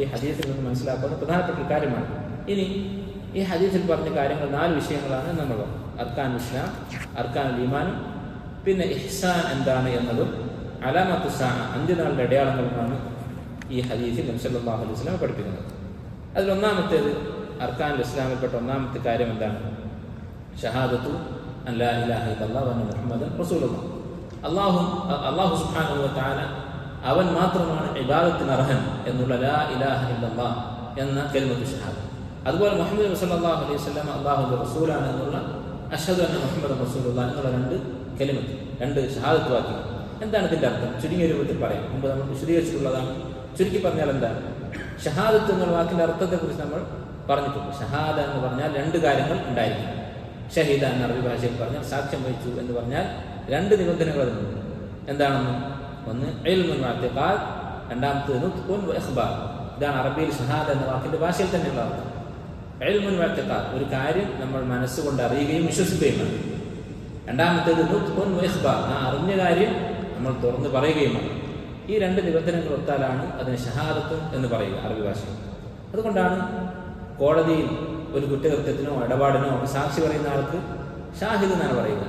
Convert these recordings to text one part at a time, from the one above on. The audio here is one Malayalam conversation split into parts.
ഈ ഹദീസിൽ നിന്ന് മനസ്സിലാക്കുന്ന പ്രധാനപ്പെട്ട ഒരു കാര്യമാണ്. ഇനി ഈ ഹദീസിൽ പറഞ്ഞ കാര്യങ്ങൾ 4 വിഷയങ്ങളാണ് നമ്മൾ അർക്കാൻ ഇസ്ലാം, അർക്കാൻ ഈമാനും, പിന്നെ ഇഹ്സാൻ എന്താണ് എന്നതും അലാമത്തു സാഅ അന്ത്യനാളിന്റെ അടയാളങ്ങളുമാണ് ഈ ഹദീസിൽ നബി സല്ലല്ലാഹു അലൈഹി വസല്ലം പഠിപ്പിക്കുന്നത്. അതിൽ ഒന്നാമത്തേത് അർക്കാൻ ഇസ്ലാമിൽപ്പെട്ട ഒന്നാമത്തെ കാര്യം എന്താണ്? ഷഹാദത്തു അൻ ലാ ഇലാഹ ഇല്ലല്ലാഹു വ അന്ന മുഹമ്മദൻ റസൂലുള്ളാഹ്. അല്ലാഹു സുബ്ഹാനഹു വ തആല അവൻ മാത്രമാണ് ഇബാദത്തിന് അർഹൻ എന്നുള്ള ലാ ഇലാഹ ഇല്ലല്ലാഹ് എന്ന കലിമത്തു ഷഹാദ. അതുപോലെ മുഹമ്മദ് സല്ലല്ലാഹു അലൈഹി വസല്ലം അല്ലാഹുവിന്റെ റസൂലാണ് എന്നുള്ള അഷ്ഹദു അന്ന മുഹമ്മദൻ റസൂലുള്ളാഹ് എന്നുള്ള 2 കലിമത്ത്, 2 ഷഹാദത്ത് വാക്യങ്ങൾ. എന്താണ് ഇതിന്റെ അർത്ഥം? ചുരുങ്ങിയ രൂപത്തിൽ പറയാം. മുമ്പ് നമ്മൾ വിശദീകരിച്ചിട്ടുള്ളതാണ്. ചുരുക്കി പറഞ്ഞാൽ എന്താണ് ഷഹാദത്ത് എന്ന വാക്കിന്റെ അർത്ഥത്തെക്കുറിച്ച് നമ്മൾ പറഞ്ഞിട്ടുണ്ട്. ഷഹാദ എന്ന് പറഞ്ഞാൽ 2 കാര്യങ്ങൾ ഉണ്ടായിരിക്കും. ഷഹീദ എന്ന അറബി ഭാഷയിൽ പറഞ്ഞാൽ സാക്ഷ്യം വഹിച്ചു എന്ന് പറഞ്ഞാൽ 2 നിബന്ധനകൾ അതിനുണ്ട്. എന്താണെന്ന്? ഒന്ന് ഇൽമുൻ വഅ്തിഖാദ്, രണ്ടാമത്തേത് നുത്ഖുൻ വഇഖ്ബാർ. ഇതാണ് അറബിയിൽ ഷഹാദ എന്ന വാക്കിന്റെ ഭാഷയിൽ തന്നെയുള്ള അർത്ഥം. ഇൽമുൻ വഅ്തിഖാദ്, ഒരു കാര്യം നമ്മൾ മനസ്സുകൊണ്ട് അറിയുകയും വിശ്വസിക്കുകയുമാണ്. രണ്ടാമത്തേത് നുത്ഖുൻ വഇഖ്ബാർ, ആ അറിഞ്ഞ കാര്യം നമ്മൾ തുറന്ന് പറയുകയുമാണ്. ഈ 2 നിബന്ധനകൾ ഒത്താലാണ് അതിന് ഷഹാദത്ത് എന്ന് പറയുക അറബി ഭാഷയിൽ. അതുകൊണ്ടാണ് കോടതിയിൽ ഒരു കുറ്റകൃത്യത്തിനോ ഇടപാടിനോ സാക്ഷി പറയുന്ന ആൾക്ക് ഷാഹിദ് എന്നാണ് പറയുക.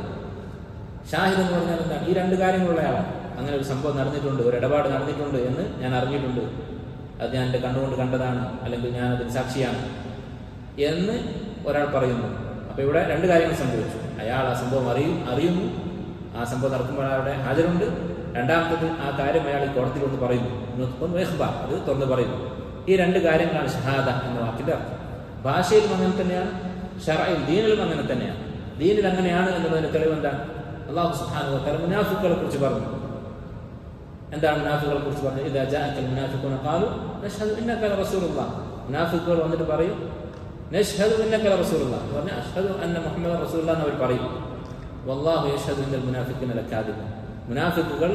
ഷാഹിദ് എന്ന് പറഞ്ഞാൽ എന്താണ്? ഈ 2 കാര്യങ്ങളുള്ള ആളാണ്. അങ്ങനെ ഒരു സംഭവം നടന്നിട്ടുണ്ട്, ഒരു ഇടപാട് നടന്നിട്ടുണ്ട് എന്ന് ഞാൻ അറിഞ്ഞിട്ടുണ്ട്, അത് ഞാൻ എൻ്റെ കണ്ണുകൊണ്ട് കണ്ടതാണ്, അല്ലെങ്കിൽ ഞാൻ അതിന് സാക്ഷിയാണ് എന്ന് ഒരാൾ പറയുന്നു. അപ്പോൾ ഇവിടെ 2 കാര്യങ്ങൾ സംഭവിച്ചു. അയാൾ ആ സംഭവം അറിയുന്നു, ആ സംഭവം നടക്കുമ്പോൾ അയാളുടെ ഹാജരുണ്ട്. രണ്ടാമത്തത് ആ കാര്യം അയാൾ ഈ കോടതിയിൽ കൊണ്ട് പറയുന്നു, അത് തുറന്ന് പറയുന്നു. ഈ 2 കാര്യങ്ങളാണ് ഷഹാദ എന്ന വാക്കിന്റെ അർത്ഥം. ഭാഷയിലും അങ്ങനെ തന്നെയാണ്, ശറഇൽ ദീനിലും അങ്ങനെ തന്നെയാണ്. ദീനിൽ അങ്ങനെയാണ് എന്നുള്ളതിന്റെ തെളിവ് എന്താണ്? അല്ലാഹു സുബ്ഹാനഹു വ തആല മുനാഫിഖുകളെ കുറിച്ച് പറഞ്ഞു. എന്താണ് മുനാഫിഖുകളെ കുറിച്ച് പറഞ്ഞത്? ഇദാ ജാഅക്കൽ മുനാഫിഖൂന ഖാലു നശ്ഹദു ഇന്നക ലറസൂലുള്ളാഹ്. മുനാഫിഖുകൾ വന്നിട്ട് പറയും നശ്ഹദു ഇന്നക ലറസൂലുള്ളാഹ്, പറഞ്ഞ അഷ്ഹദു അന്ന മുഹമ്മദൻ റസൂലുള്ളാഹ് എന്ന് അവർ പറയും. വല്ലാഹു യശ്ഹദു ഇന്നൽ മുനാഫിഖീന ലകാദിബൂൻ. മുനാഫിഖുകൾ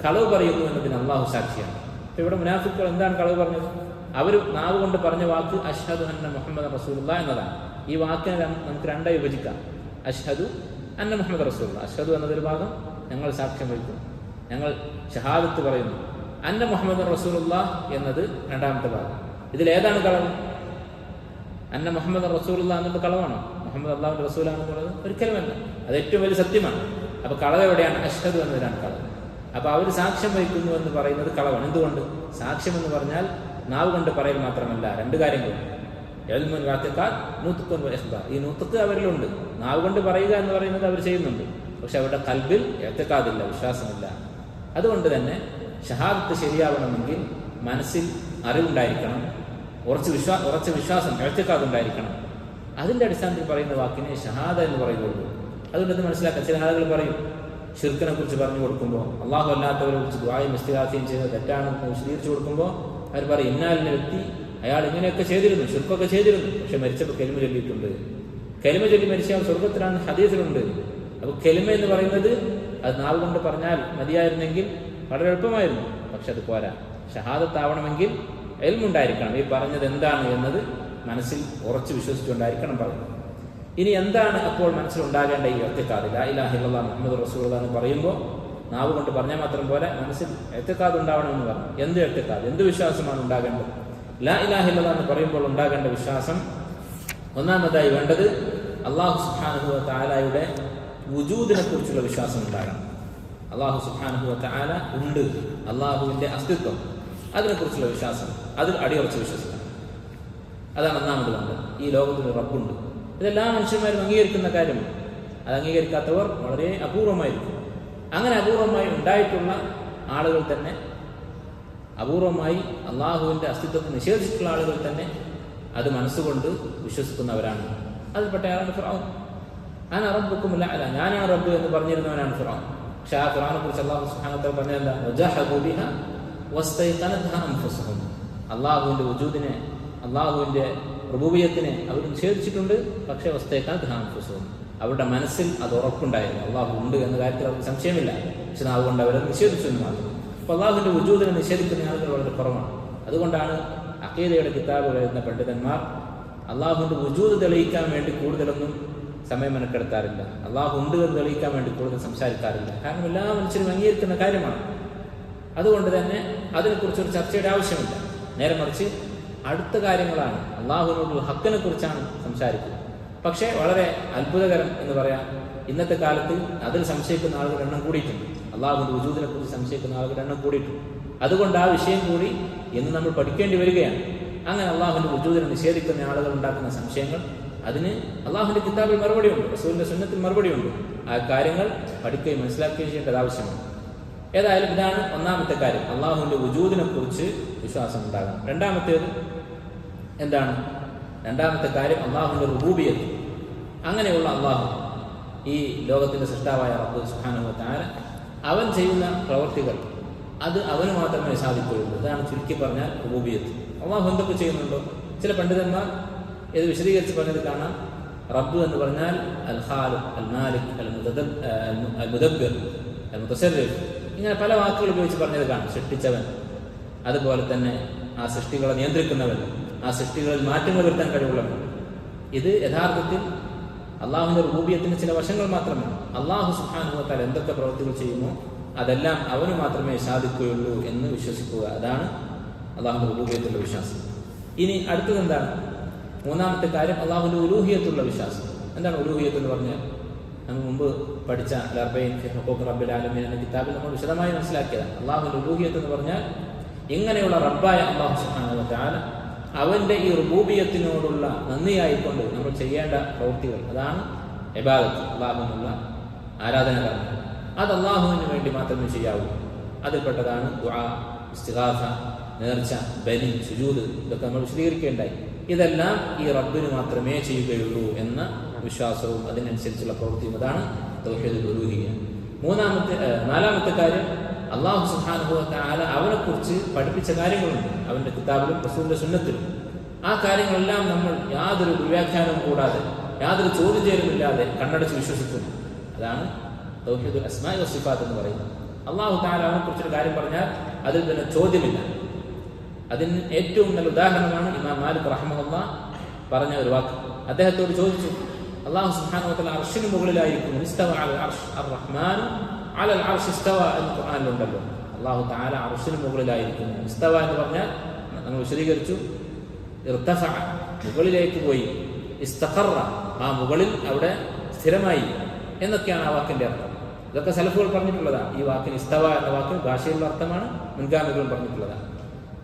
കളവ് പറയുന്നു എന്നതിന് അല്ലാഹു സാക്ഷിയാണ്. അപ്പോൾ ഇവിടെ മുനാഫിഖുകൾ എന്താണ് കളവ് പറഞ്ഞത്? അവർ നാവ് കൊണ്ട് പറഞ്ഞ വാക്ക് അഷ്ഹദു അന്ന മുഹമ്മദൻ റസൂലുള്ളാഹ് എന്നതാണ്. ഈ വാക്കിനെ നമുക്ക് 2 വിഭജിക്കാം. അഷ്ഹദു അന്ന മുഹമ്മദ് റസൂലുള്ളാഹ്, അഷ്ഹദു എന്നതൊരു ഭാഗം, ഞങ്ങൾ സാക്ഷ്യം വഹിക്കുന്നു, ഞങ്ങൾ ഷഹാദത്ത് പറയുന്നു. അന്ന മുഹമ്മദ് റസൂലുള്ളാഹ് എന്നത് രണ്ടാമത്തെ ഭാഗം. ഇതിലേതാണ് കളവ്? അന്ന മുഹമ്മദ് റസൂലുള്ളാഹ് എന്നത് കളവാണോ? മുഹമ്മദ് അല്ലാഹുവിന്റെ റസൂലാണെന്നുള്ളത് ഒരിക്കലുമല്ല. അത് ഏറ്റവും വലിയ സത്യമാണ്. അപ്പൊ കളവ് എവിടെയാണ്? അഷ്ഹദു എന്നതിലാണ് കളവ്. അപ്പൊ അവർ സാക്ഷ്യം വഹിക്കുന്നു എന്ന് പറയുന്നത് കളവാണ്. എന്തുകൊണ്ട്? സാക്ഷ്യം എന്ന് പറഞ്ഞാൽ നാവ് കൊണ്ട് പറയൽ മാത്രമല്ല, 2 കാര്യങ്ങളുണ്ട്. ഇൽമുൻ വഅ്തിഖാദ്, നുത്ഖുൻ വഇഖ്ബാർ. ഈ നുത്ഖ് അവരിലുണ്ട്, നാവ് കൊണ്ട് പറയുക എന്ന് പറയുന്നത് അവർ ചെയ്യുന്നുണ്ട്. പക്ഷെ അവരുടെ ഖൽബിൽ ഇഅ്തിഖാദില്ല, വിശ്വാസമില്ല. അതുകൊണ്ട് തന്നെ ഷഹാദത്ത് ശരിയാവണമെങ്കിൽ മനസ്സിൽ അറിവുണ്ടായിരിക്കണം, ഉറച്ച വിശ്വാസം, ഇഅ്തിഖാദ് ഉണ്ടായിരിക്കണം. അതിന്റെ അടിസ്ഥാനത്തിൽ പറയുന്ന വാക്കിനെ ഷഹാദ എന്ന് പറയുകയുള്ളൂ. അതുകൊണ്ട് മനസ്സിലാക്കാം. ചില ആളുകൾ പറയും ഷിർക്കിനെ കുറിച്ച് പറഞ്ഞു കൊടുക്കുമ്പോൾ, അള്ളാഹു അല്ലാത്തവരെ കുറിച്ച് ദുആയും ഇസ്തിഗാസയും ചെയ്യുന്നത് തെറ്റാണെന്ന് വിശദീകരിച്ചു കൊടുക്കുമ്പോൾ അവർ പറയും ഇന്നാലിന്റെ വ്യക്തി അയാൾ ഇങ്ങനെയൊക്കെ ചെയ്തിരുന്നു, ഷിർക്കൊക്കെ ചെയ്തിരുന്നു, പക്ഷെ മരിച്ചപ്പോൾ കെലിമ ചൊല്ലിയിട്ടുണ്ട്. കെലിമ ചൊല്ലി മരിച്ചാൽ സ്വർഗത്തിലാണ് ഹദീസിലുണ്ട്. അപ്പൊ കെലിമ എന്ന് പറയുന്നത് അത് നാവ് കൊണ്ട് പറഞ്ഞാൽ മതിയായിരുന്നെങ്കിൽ വളരെ എളുപ്പമായിരുന്നു. പക്ഷെ അത് പോരാ. ഷഹാദത്താവണമെങ്കിൽ ഇൽമുണ്ടായിരിക്കണം. ഈ പറഞ്ഞത് എന്താണ് എന്നത് മനസ്സിൽ ഉറച്ചു വിശ്വസിച്ചുകൊണ്ടായിരിക്കണം പറയുന്നത്. ഇനി എന്താണ് അപ്പോൾ മനസ്സിലുണ്ടാകേണ്ട ഈ ഇഅ്തിഖാദ്? ലാ ഇലാഹ ഇല്ലല്ലാഹ് മുഹമ്മദുർ റസൂലുള്ളാഹ് എന്ന് പറയുമ്പോൾ നാവ് കൊണ്ട് പറഞ്ഞാൽ മാത്രം പോലെ മനസ്സിൽ ഇഅ്തിഖാദ് ഉണ്ടാവണമെന്ന് പറഞ്ഞു. എന്ത് ഇഅ്തിഖാദ്, എന്ത് വിശ്വാസമാണ് ഉണ്ടാകേണ്ടത്? ലാ ഇലാഹ ഇല്ലല്ലാഹ് എന്ന് പറയുമ്പോൾ ഉണ്ടാകേണ്ട വിശ്വാസം, ഒന്നാമതായി വേണ്ടത് അല്ലാഹു സുബ്ഹാനഹു വ തആലയുടെ വുജൂദിനെ കുറിച്ചുള്ള വിശ്വാസം ഉണ്ടാകണം. അല്ലാഹു സുബ്ഹാനഹു വ തആല ഉണ്ട്, അല്ലാഹുവിന്റെ അസ്തിത്വം, അതിനെക്കുറിച്ചുള്ള വിശ്വാസം, അതിൽ അടിയുറച്ച് വിശ്വസിക്കണം. അതാണ് ഒന്നാമത് വേണ്ടത്. ഈ ലോകത്തിൽ റബ്ബുണ്ട്. ഇതെല്ലാ മനുഷ്യന്മാരും അംഗീകരിക്കുന്ന കാര്യമാണ്. അത് അംഗീകരിക്കാത്തവർ വളരെ അപൂർവമായിരിക്കും. അങ്ങനെ അപൂർവമായി ഉണ്ടായിട്ടുള്ള ആളുകൾ തന്നെ, അപൂർവമായി അള്ളാഹുവിന്റെ അസ്തിത്വത്തെ നിഷേധിച്ചിട്ടുള്ള ആളുകൾ തന്നെ അത് മനസ്സുകൊണ്ട് വിശ്വസിക്കുന്നവരാണ്. അതിൽപ്പെട്ട ആളാണ് ഫിർഔൻ. അന റബ്ബുക്കുമുൽ അഅല, ഞാനാണ് റബ്ബ് എന്ന് പറഞ്ഞിരുന്നവനാണ് ഫിർഔൻ. പക്ഷെ ആ ഫിർഔനെ കുറിച്ച് അല്ലാഹു സുബ്ഹാനഹു വ തആല പറഞ്ഞതെന്താ? വജഹദു ബിഹാ വസ്തൈഖനത്ഹാ അൻഫുസുഹും. അള്ളാഹുവിന്റെ വജൂദിനെ, അള്ളാഹുവിന്റെ റുബൂബിയത്തിനെ അവർ നിഷേധിച്ചിട്ടുണ്ട്. പക്ഷേ വസ്തൈഖനത്ഹാ അൻഫുസുഹും, അവരുടെ മനസ്സിൽ അത് ഉറപ്പുണ്ടായിരുന്നു. അള്ളാഹു ഉണ്ട് എന്ന കാര്യത്തിൽ അവർക്ക് സംശയമില്ല. പക്ഷെ അതുകൊണ്ട് അവരത് നിഷേധിച്ചു എന്ന് മാത്രം. അപ്പൊ അള്ളാഹുവിന്റെ വജൂദിനെ നിഷേധിക്കുന്ന ആളുകൾ വളരെ കുറവാണ്. അതുകൊണ്ടാണ് അഖീദയുടെ കിതാബുകൾ എഴുതുന്ന പണ്ഡിതന്മാർ അള്ളാഹുവിന്റെ വജൂദ് തെളിയിക്കാൻ വേണ്ടി കൂടുതലൊന്നും സമയം മെനക്കെടുത്താറില്ല. അള്ളാഹു ഉണ്ട് എന്ന് തെളിയിക്കാൻ വേണ്ടി കൂടുതൽ സംസാരിക്കാറില്ല. കാരണം എല്ലാ മനുഷ്യരും അംഗീകരിക്കുന്ന കാര്യമാണ്. അതുകൊണ്ട് തന്നെ അതിനെക്കുറിച്ചൊരു ചർച്ചയുടെ ആവശ്യമില്ല. നേരെ മറിച്ച് അടുത്ത കാര്യങ്ങളാണ്, അള്ളാഹുവിനോടുള്ള ഹക്കിനെ കുറിച്ചാണ് സംസാരിക്കുന്നത്. പക്ഷേ വളരെ അത്ഭുതകരം എന്ന് പറയാം, ഇന്നത്തെ കാലത്ത് അതിൽ സംശയിക്കുന്ന ആളുകളുടെ എണ്ണം കൂടിയിട്ടുണ്ട്. അള്ളാഹുവിന്റെ വജൂദിനെ കുറിച്ച് സംശയിക്കുന്ന ആളുകളുടെ എണ്ണം കൂടിയിട്ടുണ്ട്. അതുകൊണ്ട് ആ വിഷയം കൂടി ഇന്ന് നമ്മൾ പഠിക്കേണ്ടി വരികയാണ്. അങ്ങനെ അള്ളാഹുവിന്റെ വജൂദിനെ നിഷേധിക്കുന്ന ആളുകൾ ഉണ്ടാക്കുന്ന സംശയങ്ങൾ, അതിന് അള്ളാഹുവിന്റെ കിതാബിൽ മറുപടിയുണ്ട്, റസൂലിന്റെ സുന്നത്തിൽ മറുപടിയുണ്ട്. ആ കാര്യങ്ങൾ പഠിക്കുകയും മനസ്സിലാക്കുകയും ചെയ്യേണ്ടത് ആവശ്യമാണ്. ഏതായാലും ഇതാണ് ഒന്നാമത്തെ കാര്യം, അള്ളാഹുവിന്റെ വജൂദിനെ കുറിച്ച് വിശ്വാസം ഉണ്ടാകണം. രണ്ടാമത്തേത് എന്താണ്? രണ്ടാമത്തെ കാര്യം അള്ളാഹുവിന്റെ റുബൂബിയത്ത്. അങ്ങനെയുള്ള അള്ളാഹു, ഈ ലോകത്തിന്റെ സൃഷ്ടാവായ റബ്ബ് സുബ്ഹാനഹു വ തആല, അവൻ ചെയ്യുന്ന പ്രവൃത്തികൾ അത് അവന് മാത്രമേ സാധിക്കുകയുള്ളൂ. ഇതാണ് ചുരുക്കി പറഞ്ഞാൽ റുബൂബിയത്ത്. അള്ളാഹു എന്തൊക്കെ ചെയ്യുന്നുണ്ടോ? ചില പണ്ഡിതന്മാർ ഇത് വിശദീകരിച്ച് പറഞ്ഞത് കാണാം. റബ്ബ് എന്ന് പറഞ്ഞാൽ അൽ ഖാലിഖ്, അൽ മാലിക്, അൽ മുദബ്ബിർ, അൽ മുതസർരിഫ്, ഇങ്ങനെ പല വാക്കുകൾ ഉപയോഗിച്ച് പറഞ്ഞത് കാണാം. സൃഷ്ടിച്ചവൻ, അതുപോലെ തന്നെ ആ സൃഷ്ടികളെ നിയന്ത്രിക്കുന്നവൻ, ആ സൃഷ്ടികളിൽ മാറ്റങ്ങൾ വരുത്താൻ കഴിവുള്ളവൻ. ഇത് യഥാർത്ഥത്തിൽ അള്ളാഹുവിന്റെ റുബൂബിയത്തിന്റെ ചില വശങ്ങൾ മാത്രമാണ്. അള്ളാഹു സുബ്ഹാനഹു വ തആല എന്തൊക്കെ പ്രവൃത്തികൾ ചെയ്യുമോ അതെല്ലാം അവന് മാത്രമേ സാധിക്കുകയുള്ളൂ എന്ന് വിശ്വസിക്കുക. അതാണ് അള്ളാഹുവിന്റെ റുബൂബിയത്തുള്ള വിശ്വാസം. ഇനി അടുത്തത് എന്താണ്? മൂന്നാമത്തെ കാര്യം അള്ളാഹുവിന്റെ ഉലൂഹിയത്തുള്ള വിശ്വാസം. എന്താണ് ഉലൂഹിയത്ത് എന്ന് പറഞ്ഞാൽ? നമ്മൾ മുമ്പ് പഠിച്ച അൽ-അർബഈൻ ഫി ഹുഖൂഖ് റബ്ബിൽ ആലമീൻ എന്ന കിതാബിൽ നമ്മൾ വിശദമായി മനസ്സിലാക്കിയതാണ്. അള്ളാഹുവിന്റെ ഉലൂഹിയത്ത് എന്ന് പറഞ്ഞാൽ ഇങ്ങനെയുള്ള റബ്ബായ അള്ളാഹു സുബ്ഹാനഹു വ തആല അവന്റെ ഈ റുബൂബിയത്തിനോടുള്ള നന്ദിയായിക്കൊണ്ട് നമ്മൾ ചെയ്യേണ്ട പ്രവൃത്തികൾ, അതാണ് ഇബാദത്ത്, അള്ളാഹുവിനുള്ള ആരാധനകർമ്മം. അത് അള്ളാഹുവിന് വേണ്ടി മാത്രമേ ചെയ്യാവൂ. അതിൽപ്പെട്ടതാണ് ദുആ, ഇസ്തിഗാസ, നേർച്ച, ബലി, സുജൂദ്. ഇതൊക്കെ നമ്മൾ വിശദീകരിക്കേണ്ടായി. ഇതെല്ലാം ഈ റബ്ബിന് മാത്രമേ ചെയ്യുകയുള്ളൂ എന്ന വിശ്വാസവും അതിനനുസരിച്ചുള്ള പ്രവൃത്തിയും, അതാണ് തൗഹീദുൽ ഉലൂഹിയ്യ. നാലാമത്തെ കാര്യം അള്ളാഹു സുബ്ഹാനഹു വ തആല അവനെക്കുറിച്ച് പഠിപ്പിച്ച കാര്യങ്ങളുണ്ട് അവന്റെ കിതാബിലും റസൂലിന്റെ സുന്നത്തിലും. ആ കാര്യങ്ങളെല്ലാം നമ്മൾ യാതൊരു ദുർവ്യാഖ്യാനവും കൂടാതെ, യാതൊരു ചോദ്യം ചെയ്യലുമില്ലാതെ കണ്ണടച്ച് വിശ്വസിക്കുന്നു. അതാണ് തൗഹീദുൽ അസ്മാഇ വസ്സിഫാത്ത് എന്ന് പറയുന്നത്. അള്ളാഹു തആല അവനെക്കുറിച്ചൊരു കാര്യം പറഞ്ഞാൽ അതിൽ തന്നെ ചോദ്യമില്ല. അതിന് ഏറ്റവും നല്ല ഉദാഹരണമാണ് ഇമാം മാലിക് റഹിമഹുല്ലാഹ് പറഞ്ഞ ഒരു വാക്ക്. അദ്ദേഹത്തോട് ചോദിച്ചു, അള്ളാഹു സുബ്ഹാനഹു വ തആല അർശിന് മുകളിലായിരിക്കുന്നു, ഇസ്തവ അലൽ അർശ് അർ-റഹ്മാൻ അലൽ അർശ് ഇസ്തവ എന്ന് ഖുർആനിലുണ്ടല്ലോ. അള്ളാഹു തആല അർശിന് മുകളിലായിരിക്കുന്നു. ഇസ്തവ എന്ന് പറഞ്ഞാൽ നമ്മൾ വിശദീകരിച്ചു, ഇർതഫഅ, മുകളിലേക്ക് പോയി, ഇസ്തഖറ, ആ മുകളിൽ അവിടെ സ്ഥിരമായി എന്നൊക്കെയാണ് ആ വാക്കിന്റെ അർത്ഥം. ഇതൊക്കെ സലഫുകൾ പറഞ്ഞിട്ടുള്ളതാണ്. ഈ വാക്കിന് ഇസ്തവ എന്ന വാക്കിന് ഭാഷയിലുള്ള അർത്ഥമാണ്, മുൻഗാമികളും പറഞ്ഞിട്ടുള്ളതാണ്.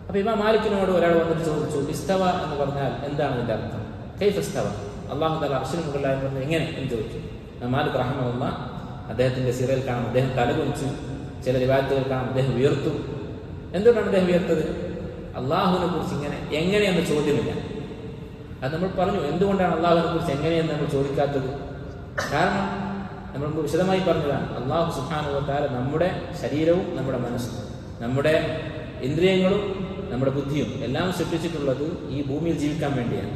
അപ്പൊ ഇമാം മാലിക്കിനോട് ഒരാൾ വന്നിട്ട് ചോദിച്ചു, ഇസ്തവ എന്ന് പറഞ്ഞാൽ എന്താണ് ഇതിന്റെ അർത്ഥം? കൈഫ ഇസ്തവ, അള്ളാഹു തആല അർശിന് മുകളിലായി പറഞ്ഞത് എങ്ങനെ എന്ന് ചോദിച്ചു. മാലിക് റഹിമഹുല്ലാഹ് അദ്ദേഹത്തിന്റെ സിറയിൽ കാണാം, അദ്ദേഹം തലകുനിച്ചു. ചില റിവായത്തുകൾ കാണാം അദ്ദേഹം ഉയർത്തു. എന്തുകൊണ്ടാണ് അദ്ദേഹം ഉയർത്തത്? അള്ളാഹുവിനെ കുറിച്ച് എങ്ങനെയെന്ന് ചോദ്യമില്ല. അത് നമ്മൾ പറഞ്ഞു, എന്തുകൊണ്ടാണ് അള്ളാഹുവിനെ കുറിച്ച് എങ്ങനെയെന്ന് നമ്മൾ ചോദിക്കാത്തത്? കാരണം നമ്മൾ വിശദമായി പറഞ്ഞതാണ്, അള്ളാഹു സുബ്ഹാനഹു വ തആല നമ്മുടെ ശരീരവും നമ്മുടെ മനസ്സും നമ്മുടെ ഇന്ദ്രിയങ്ങളും നമ്മുടെ ബുദ്ധിയും എല്ലാം സൃഷ്ടിച്ചിട്ടുള്ളത് ഈ ഭൂമിയിൽ ജീവിക്കാൻ വേണ്ടിയാണ്.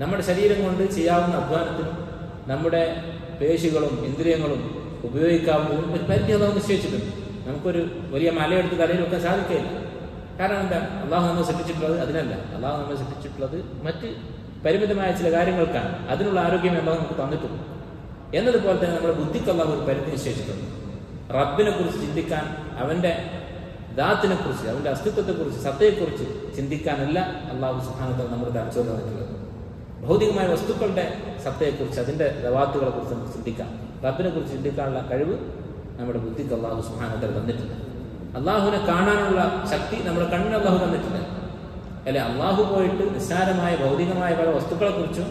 നമ്മുടെ ശരീരം കൊണ്ട് ചെയ്യാവുന്ന അധ്വാനത്തിനും നമ്മുടെ പേശികളും ഇന്ദ്രിയങ്ങളും ഉപയോഗിക്കാവുന്നതും ഒരു പരിധി അള്ളാഹു നിശ്ചയിച്ചിട്ടുണ്ട്. നമുക്കൊരു വലിയ മലയെടുത്ത് തലയിൽ വെക്കാൻ സാധിക്കില്ല. കാരണം എന്താ? അള്ളാഹു നമ്മൾ സൃഷ്ടിച്ചിട്ടുള്ളത് അതിനല്ല. അള്ളാഹു നമ്മൾ സൃഷ്ടിച്ചിട്ടുള്ളത് മറ്റ് പരിമിതമായ ചില കാര്യങ്ങൾക്കാണ്. അതിനുള്ള ആരോഗ്യം അള്ളാഹു നമുക്ക് തന്നിട്ടുണ്ട്. എന്നതുപോലെ തന്നെ നമ്മുടെ ബുദ്ധിക്ക് അള്ളാഹു ഒരു പരിധി നിശ്ചയിച്ചിട്ടുണ്ട്. റബ്ബിനെ കുറിച്ച് ചിന്തിക്കാൻ, അവന്റെ ദാത്തിനെ കുറിച്ച്, അവന്റെ അസ്തിത്വത്തെക്കുറിച്ച്, സത്തയെക്കുറിച്ച് ചിന്തിക്കാനല്ല അള്ളാഹു സുബ്ഹാനഹു വ തആല നമ്മുടെ തലച്ചോറ് തന്നിട്ടുള്ളത്. ഭൗതികമായ വസ്തുക്കളുടെ സത്തയെക്കുറിച്ച്, അതിന്റെ ദവാത്തുകളെ കുറിച്ച് നമുക്ക് ചിന്തിക്കാം. റബ്ബിനെ കുറിച്ച് ചിന്തിക്കാനുള്ള കഴിവ് നമ്മുടെ ബുദ്ധിക്ക് അള്ളാഹു സുബ്ഹാനഹു വ തആല തന്നിട്ടില്ല. അള്ളാഹുവിനെ കാണാനുള്ള ശക്തി നമ്മുടെ കണ്ണിന് അള്ളാഹു തന്നിട്ടില്ല. അല്ലെ, അള്ളാഹു പോയിട്ട് നിസ്സാരമായ ഭൗതികമായ പല വസ്തുക്കളെ കുറിച്ചും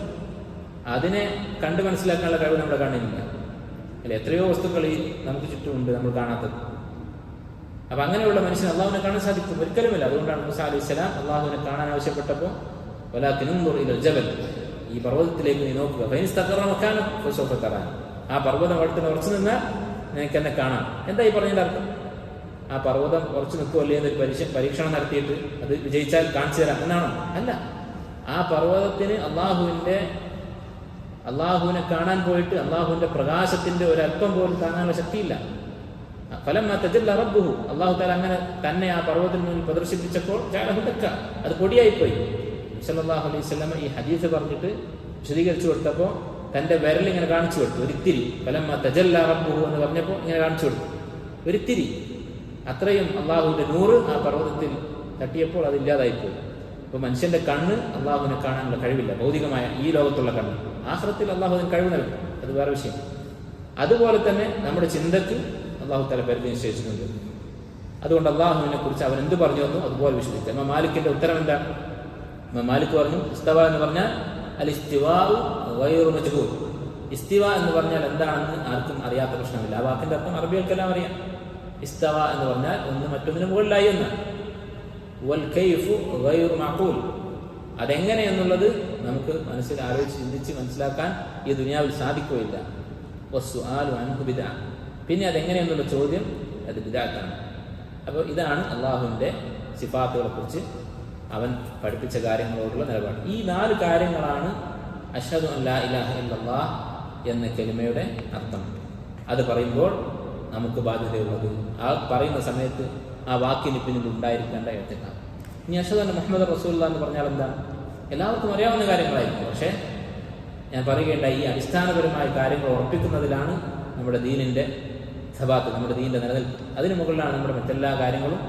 അതിനെ കണ്ടു മനസ്സിലാക്കാനുള്ള കഴിവ് നമ്മുടെ കണ്ണിനില്ല. അല്ലെ, എത്രയോ വസ്തുക്കൾ ഈ നമുക്ക് ചുറ്റുമുണ്ട് നമ്മൾ കാണാത്തത്. അപ്പൊ അങ്ങനെയുള്ള മനുഷ്യൻ അള്ളാഹുവിനെ കാണാൻ സാധിക്കും? ഒരിക്കലുമില്ല. അതുകൊണ്ടാണ് മൂസാ അലൈഹിസ്സലാം അള്ളാഹുവിനെ കാണാൻ ആവശ്യപ്പെട്ടപ്പോൾ വലാകിൻ ഉൻദുർ ഇലൽ ജബൽ, ഈ പർവ്വതത്തിലേക്ക് നീ നോക്കുക, ഫഇൻസ്തഖറ മകാനഹു ഫസൗഫ തറാൻ, ആ പർവ്വതം അവിടെ ഉറച്ചു നിന്നാൽ നിനക്ക് എന്നെ കാണാം. എന്താ ഈ പറഞ്ഞതിന്റെ അർത്ഥം? ആ പർവ്വതം ഉറച്ചു നിൽക്കുമല്ലേ എന്നൊരു പരീക്ഷണം നടത്തിയിട്ട് അത് വിജയിച്ചാൽ കാണിച്ചു തരാം എന്നാണോ? അല്ല. ആ പർവ്വതത്തിന് അള്ളാഹുവിനെ കാണാൻ പോയിട്ട് അള്ളാഹുവിന്റെ പ്രകാശത്തിന്റെ ഒരല്പം പോലും കാണാനുള്ള ശക്തിയില്ല. ഫലമ്മ തജല്ല റബ്ബുഹു, അള്ളാഹു തആല അങ്ങനെ തന്നെ ആ പർവ്വതത്തിന് മുന്നിൽ പ്രദർശിപ്പിച്ചപ്പോൾ ജഅലഹു ദക്ക, അത് പൊടിയായിപ്പോയി. സല്ലല്ലാഹു അലൈഹി വസല്ലം ഈ ഹദീസ് പറഞ്ഞിട്ട് വിശദീകരിച്ചു കൊടുത്തപ്പോൾ തന്റെ വിരൽ ഇങ്ങനെ കാണിച്ചു കൊടുത്തു, ഒരിത്തിരി. ഫലമ്മ തജല്ല റബ്ബുഹു എന്ന് പറഞ്ഞപ്പോൾ ഇങ്ങനെ കാണിച്ചു കൊടുത്തു, ഒരിത്തിരി. അത്രയും അള്ളാഹുവിന്റെ നൂറ് ആ പർവ്വതത്തിൽ തട്ടിയപ്പോൾ അതില്ലാതായിപ്പോയി. ഇപ്പോൾ മനുഷ്യന്റെ കണ്ണ് അള്ളാഹുവിനെ കാണാനുള്ള കഴിവില്ല, ഭൗതികമായ ഈ ലോകത്തുള്ള കണ്ണ്. ആഖിറത്തിൽ അള്ളാഹു അതിന് കഴിവ് നൽകും, അത് വേറെ വിഷയം. അതുപോലെ തന്നെ നമ്മുടെ ചിന്തക്ക് അള്ളാഹു തആല പരിധി നിശ്ചയിച്ചിട്ടുണ്ട്. അതുകൊണ്ട് അള്ളാഹുവിനെ കുറിച്ച് അവൻ എന്ത് പറഞ്ഞു വന്നു അതുപോലെ വിശ്വസിക്കുക. ഇമാം മാലിക്കിന്റെ ഉത്തരം എന്താണ്? ഇമാം മാലിക് പറഞ്ഞു, ഇസ്തവ എന്ന് പറഞ്ഞാൽ അൽ ഇസ്തിവാഉ ഗൈറു മജ്ഹൂൽ. ഇസ്തിവ എന്ന് പറഞ്ഞാൽ എന്താണെന്ന് ആർക്കും അറിയാത്ത പ്രശ്നമില്ല. ആ വാക്കിന്റെ അർത്ഥം അറബികൾക്കെല്ലാം അറിയാം. ഇസ്തവ എന്ന് പറഞ്ഞാൽ ഒന്ന് മറ്റൊന്നിന് മുകളിലായി എന്നാണ്. വൽ കൈഫു ഗൈറു മഅഖൂൽ, അതെങ്ങനെ എന്നുള്ളത് നമുക്ക് മനസ്സിൽ ആലോചിച്ച് ചിന്തിച്ച് മനസ്സിലാക്കാൻ ഈ ദുനിയാവിൽ സാധിക്കുകയില്ല. വസ്സുആലു അൻഹു ബിദ്അ, പിന്നെ അതെങ്ങനെയെന്നുള്ള ചോദ്യം അത് ബിദ്അത്താണ്. അപ്പോൾ ഇതാണ് അള്ളാഹുവിൻ്റെ സിഫാത്തുകളെ കുറിച്ച് അവൻ പഠിപ്പിച്ച കാര്യങ്ങളോടുള്ള നിലപാട്. ഈ 4 കാര്യങ്ങളാണ് അഷ്ഹദു അൻ ലാ ഇലാഹ ഇല്ലല്ലാഹ് എന്ന കലിമയുടെ അർത്ഥം. അത് പറയുമ്പോൾ നമുക്ക് ബാധ്യതയുള്ളത് ആ പറയുന്ന സമയത്ത് ആ വാക്കിന് പിന്നിൽ ഉണ്ടായിരിക്കേണ്ട എഴുത്തുകാർ. ഇനി അഷ്ഹദു അന്ന മുഹമ്മദ് റസൂലുള്ളാഹി എന്ന് പറഞ്ഞാൽ എന്താണ്? എല്ലാവർക്കും അറിയാവുന്ന കാര്യങ്ങളായിരിക്കും. പക്ഷേ ഞാൻ പറയുകയുണ്ട ഈ അടിസ്ഥാനപരമായ കാര്യങ്ങൾ ഉറപ്പിക്കുന്നതിലാണ് നമ്മുടെ ദീനിൻ്റെ സബാത്ത്, നമ്മുടെ ദീനിൻ്റെ നിലനിൽപ്പ്. അതിന് മുകളിലാണ് നമ്മുടെ മറ്റെല്ലാ കാര്യങ്ങളും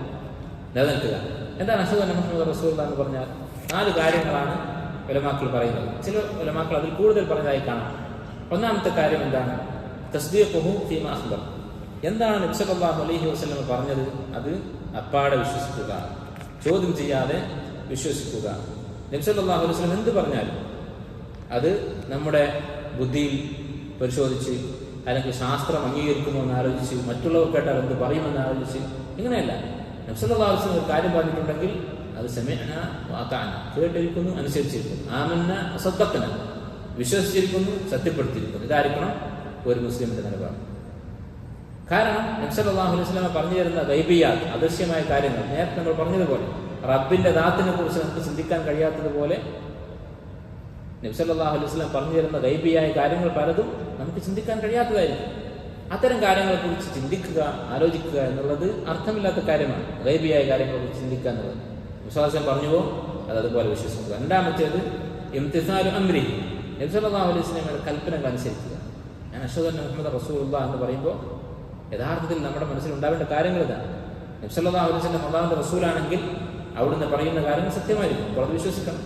നിലനിൽക്കുക. എന്താണ് അഷ്ഹദു അന്ന മുഹമ്മദ് റസൂലുള്ളാഹി എന്ന് പറഞ്ഞാൽ? 4 കാര്യങ്ങളാണ് ഉലമാക്കൾ പറയുന്നത്. ചില ഉലമാക്കൾ അതിൽ കൂടുതൽ പറഞ്ഞതായി കാണാം. ഒന്നാമത്തെ കാര്യം എന്താണ്? തസ്ദീഖുഹു ഫീമാ അഖ്ബർ. എന്താണ് നബി സല്ലല്ലാഹു അലൈഹി വസല്ലം പറഞ്ഞത് അത് അപ്പാടെ വിശ്വസിക്കുക, ചോദ്യം ചെയ്യാതെ വിശ്വസിക്കുക. നബി സല്ലല്ലാഹു അലൈഹി വസല്ലം എന്ത് പറഞ്ഞാലും അത് നമ്മുടെ ബുദ്ധിയിൽ പരിശോധിച്ച് അല്ലെങ്കിൽ ശാസ്ത്രം അംഗീകരിക്കുമോ എന്ന് ആലോചിച്ച്, മറ്റുള്ളവർ കേട്ടാൽ എന്ത് പറയുമെന്ന് ആലോചിച്ച്, ഇങ്ങനെയല്ല. നബി സല്ലല്ലാഹു അലൈഹി വസല്ലം ഒരു കാര്യം പറഞ്ഞിട്ടുണ്ടെങ്കിൽ അത് സമഅന വഅതഅന, കേട്ടിരിക്കുന്നു, അനുസരിച്ചിരിക്കുന്നു. ആമന്ന വസദ്ദഖന, വിശ്വസിച്ചിരിക്കുന്നു, സത്യപ്പെടുത്തിയിരിക്കുന്നു. ഇതായിരിക്കണം ഒരു മുസ്ലിമിന്റെ നിലപാട്. കാരണം നബി സല്ലല്ലാഹു അലൈഹി വസല്ലം പറഞ്ഞു തരുന്ന ഗൈബിയാത്ത്, അദൃശ്യമായ കാര്യങ്ങൾ, നേരത്തെ നമ്മൾ പറഞ്ഞതുപോലെ റബ്ബിന്റെ ദാത്തിനെ കുറിച്ച് നമുക്ക് ചിന്തിക്കാൻ കഴിയാത്തതുപോലെ നബി സല്ലല്ലാഹു അലൈഹി വസല്ലം പറഞ്ഞു തരുന്ന ഗൈബിയായ കാര്യങ്ങൾ പലതും നമുക്ക് ചിന്തിക്കാൻ കഴിയാത്തതായിരിക്കും. അത്തരം കാര്യങ്ങളെക്കുറിച്ച് ചിന്തിക്കുക, ആലോചിക്കുക എന്നുള്ളത് അർത്ഥമില്ലാത്ത കാര്യമാണ്. ഗൈബിയായ കാര്യങ്ങളെക്കുറിച്ച് ചിന്തിക്കുക എന്നുള്ളത് വിശ്വാസം പറഞ്ഞുവോ അത് അതുപോലെ വിശ്വസിക്കുക. രണ്ടാമത്തേത് ഇംതിസാലു അംരി, നബി സല്ലല്ലാഹു അലൈഹി വസല്ലമയുടെ കൽപ്പനകൾ അനുസരിക്കുക. ഞാൻ അഷ്ഹദു അന്ന മുഹമ്മദ് റസൂലുള്ളാഹി എന്ന് പറയുമ്പോൾ യഥാർത്ഥത്തിൽ നമ്മുടെ മനസ്സിൽ ഉണ്ടാവേണ്ട കാര്യങ്ങൾ ഇതാണ്. നബി സല്ലല്ലാഹു അലൈഹി വസല്ലം അല്ലാഹുവിന്റെ റസൂലാണെങ്കിൽ അവിടുന്ന് പറയുന്ന കാര്യങ്ങൾ സത്യമായിരിക്കും, അപ്പോൾ അത് വിശ്വസിക്കണം.